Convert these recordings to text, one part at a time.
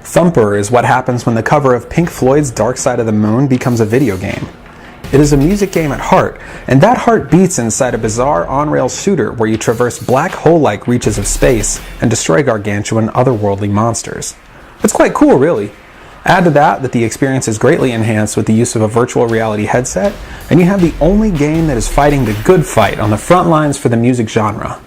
Thumper is what happens when the cover of Pink Floyd's Dark Side of the Moon becomes a video game. It is a music game at heart, and that heart beats inside a bizarre on-rails shooter where you traverse black hole-like reaches of space and destroy gargantuan otherworldly monsters. It's quite cool, really. Add to that the experience is greatly enhanced with the use of a virtual reality headset, and you have the only game that is fighting the good fight on the front lines for the music genre.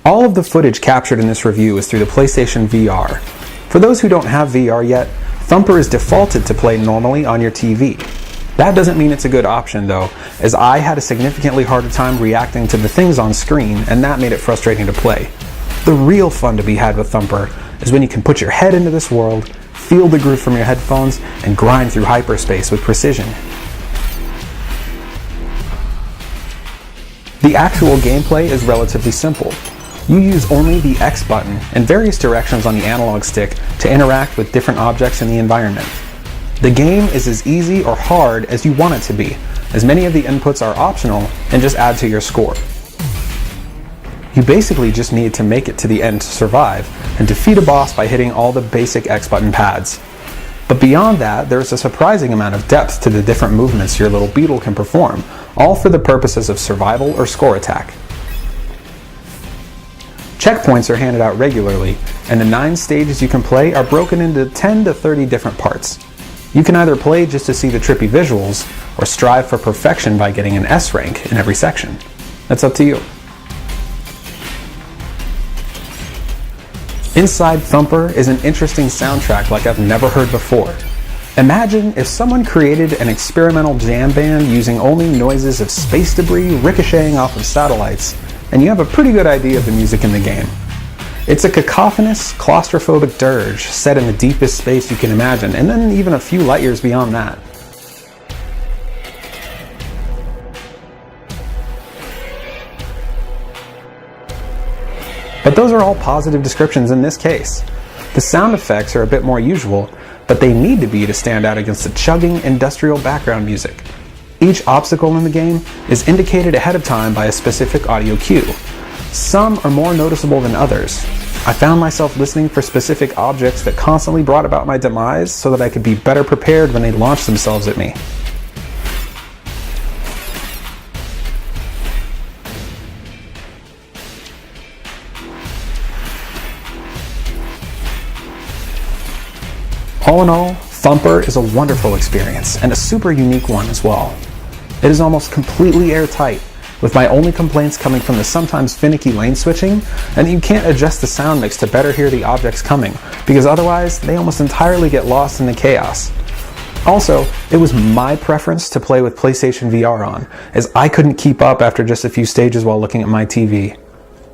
All of the footage captured in this review is through the PlayStation VR. For those who don't have VR yet, Thumper is defaulted to play normally on your TV. That doesn't mean it's a good option though, as I had a significantly harder time reacting to the things on screen, and that made it frustrating to play. The real fun to be had with Thumper is when you can put your head into this world, feel the groove from your headphones, and grind through hyperspace with precision. The actual gameplay is relatively simple. You use only the X button and various directions on the analog stick to interact with different objects in the environment. The game is as easy or hard as you want it to be, as many of the inputs are optional and just add to your score. You basically just need to make it to the end to survive and defeat a boss by hitting all the basic X button pads. But beyond that, there's a surprising amount of depth to the different movements your little beetle can perform, all for the purposes of survival or score attack. Checkpoints are handed out regularly, and the 9 stages you can play are broken into 10 to 30 different parts. You can either play just to see the trippy visuals, or strive for perfection by getting an S rank in every section. That's up to you. Inside Thumper is an interesting soundtrack like I've never heard before. Imagine if someone created an experimental jam band using only noises of space debris ricocheting off of satellites, and you have a pretty good idea of the music in the game. It's a cacophonous, claustrophobic dirge set in the deepest space you can imagine, and then even a few light years beyond that. But those are all positive descriptions in this case. The sound effects are a bit more usual, but they need to be to stand out against the chugging industrial background music. Each obstacle in the game is indicated ahead of time by a specific audio cue. Some are more noticeable than others. I found myself listening for specific objects that constantly brought about my demise so that I could be better prepared when they launched themselves at me. All in all, Thumper is a wonderful experience, and a super unique one as well. It is almost completely airtight, with my only complaints coming from the sometimes finicky lane switching, and you can't adjust the sound mix to better hear the objects coming, because otherwise they almost entirely get lost in the chaos. Also, it was my preference to play with PlayStation VR on, as I couldn't keep up after just a few stages while looking at my TV.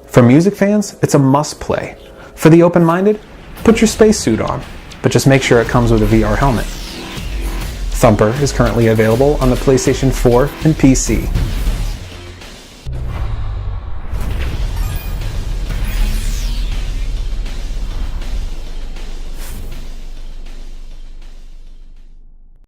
For music fans, it's a must play. For the open-minded, put your spacesuit on, but just make sure it comes with a VR helmet. Thumper is currently available on the PlayStation 4 and PC.